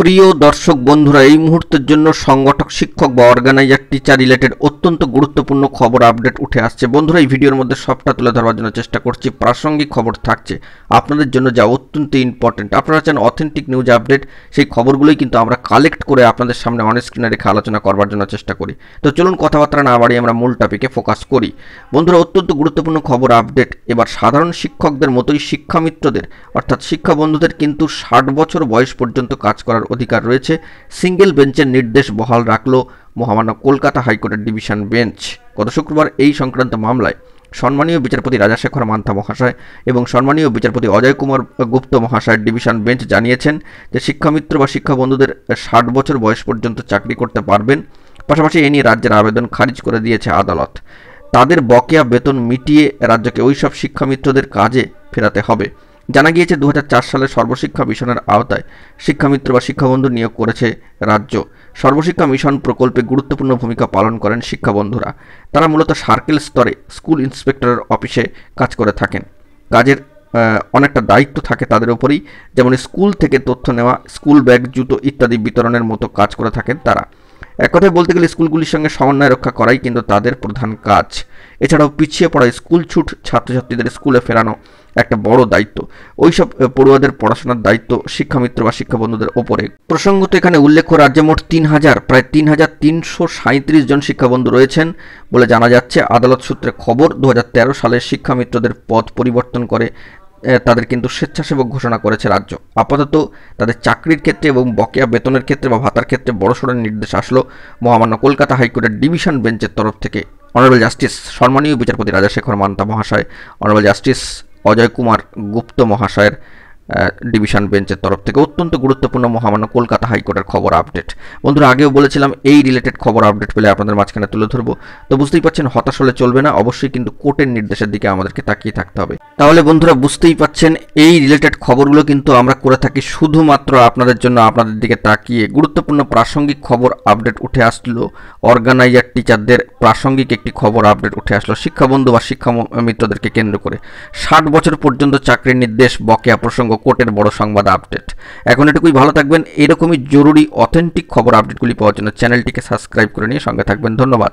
প্রিয় দর্শক বন্ধুরা, এই মুহূর্তের জন্য সংগঠক শিক্ষক বা অর্গানাইজার টিচার রিলেটেড অত্যন্ত গুরুত্বপূর্ণ খবর আপডেট উঠে আসছে। বন্ধুরা, এই ভিডিওর মধ্যে সবটা তুলে ধরার জন্য চেষ্টা করছি। প্রাসঙ্গিক খবর থাকছে আপনাদের জন্য, যা অত্যন্ত ইম্পর্টেন্ট। আপনারা চান অথেন্টিক নিউজ আপডেট, সেই খবরগুলোই কিন্তু আমরা কালেক্ট করে আপনাদের সামনে অন স্ক্রিনে রেখে আলোচনা করবার জন্য চেষ্টা করি। তো চলুন কথাবার্তা না বাড়িয়ে আমরা মূল টপিকে ফোকাস করি। বন্ধুরা, অত্যন্ত গুরুত্বপূর্ণ খবর আপডেট। এবার সাধারণ শিক্ষকদের মতোই শিক্ষামিত্রদের অর্থাৎ শিক্ষা বন্ধুদের কিন্তু 60 বছর বয়স পর্যন্ত কাজ করার অধিকার রয়েছে। সিঙ্গেল বেঞ্চের নির্দেশ বহাল রাখল মহামান্য কলকাতা হাইকোর্টের ডিভিশন বেঞ্চ। গত শুক্রবার এই সংক্রান্ত মামলায় সম্মানীয় বিচারপতি রাজাশেখর মান্থা মহাশয় এবং সম্মানীয় বিচারপতি অজয় কুমার গুপ্ত মহাশয়ের ডিভিশন বেঞ্চ জানিয়েছেন যে শিক্ষামিত্র বা শিক্ষা বন্ধুদের 60 বছর বয়স পর্যন্ত চাকরি করতে পারবেন। পাশাপাশি এ নিয়ে রাজ্যের আবেদন খারিজ করে দিয়েছে আদালত। তাদের বকেয়া বেতন মিটিয়ে রাজ্যকে ওইসব শিক্ষামিত্রদের কাজে ফেরাতে হবে। জানা গিয়েছে 2004 সালে সর্বশিক্ষা মিশনের আওতায় শিক্ষামিত্র বা শিক্ষাবন্ধু নিয়োগ করেছে রাজ্য। সর্বশিক্ষা মিশন প্রকল্পে গুরুত্বপূর্ণ ভূমিকা পালন করেন শিক্ষাবন্ধুরা। তারা মূলত সার্কেল স্তরে স্কুল ইন্সপেক্টরের অফিসে কাজ করে থাকেন। কাজের অনেকটা দায়িত্ব থাকে তাদের উপরেই, যেমন স্কুল থেকে তথ্য নেওয়া, স্কুল ব্যাগ, জুতো ইত্যাদি বিতরণের মতো কাজ করে থাকেন তারা। এক কথায় বলতে গেলে স্কুলগুলির সঙ্গে সমন্বয় রক্ষা করাই কিন্তু তাদের প্রধান কাজ। এছাড়াও পিছিয়ে পড়া স্কুল ছুট ছাত্রছাত্রীদের স্কুলে ফেরানো একটা বড় দায়িত্ব। ওইসব পড়ুয়াদের পড়াশোনার দায়িত্ব শিক্ষামিত্র বা শিক্ষাবন্ধুদের ওপরে। প্রসঙ্গত এখানে উল্লেখ্য, রাজ্যে মোট প্রায় 3,337 জন শিক্ষাবন্ধু রয়েছেন বলে জানা যাচ্ছে। আদালত সূত্রে খবর, 2013 সালে শিক্ষামিত্রদের পদ পরিবর্তন করে তাদের কিন্তু স্বেচ্ছাসেবক ঘোষণা করেছে রাজ্য। আপাতত তাদের চাকরির ক্ষেত্রে এবং বকেয়া বেতনের ক্ষেত্রে বা ভাতার ক্ষেত্রে বড়সড় নির্দেশ আসলো মহামান্য কলকাতা হাইকোর্টের ডিভিশন বেঞ্চের তরফ থেকে। অনারেবল জাস্টিস সম্মানীয় বিচারপতি রাজাশেখর মান্থা মহাশয়, অনারেবল জাস্টিস অজয় কুমার গুপ্ত মহাশয়ের ডিভিশন বেঞ্চের তরফ থেকে অত্যন্ত গুরুত্বপূর্ণ মহামান্য কলকাতা হাইকোর্টের খবর আপডেট। বন্ধুরা, আগেও বলেছিলাম এই রিলেটেড খবর আপডেট পেলে আপনাদের মাঝখানে তুলে ধরবো। তো বুঝতেই পারছেন, হতাশ হলে চলবে না, অবশ্যই কিন্তু কোর্টের নির্দেশের দিকে আমাদেরকে তাকিয়ে থাকতে হবে। তাহলে বন্ধুরা বুঝতেই পারছেন, এই রিলেটেড খবরগুলো কিন্তু আমরা করে থাকি শুধুমাত্র আপনাদের জন্য, আপনাদের দিকে তাকিয়ে। গুরুত্বপূর্ণ প্রাসঙ্গিক খবর আপডেট উঠে আসলো। অর্গানাইজার টিচারদের প্রাসঙ্গিক একটি খবর আপডেট উঠে আসলো শিক্ষাবন্ধু বা শিক্ষামিত্রদেরকে কেন্দ্র করে। 60 বছর পর্যন্ত চাকরির নির্দেশ, বকেয়া প্রসঙ্গ, কোর্টের বড় সংবাদ আপডেট। এখন এটুকুই, ভালো থাকবেন। এরকমই জরুরি অথেন্টিক খবর আপডেটগুলি পাওয়ার জন্য চ্যানেলটিকে সাবস্ক্রাইব করে নিয়ে সঙ্গে থাকবেন। ধন্যবাদ।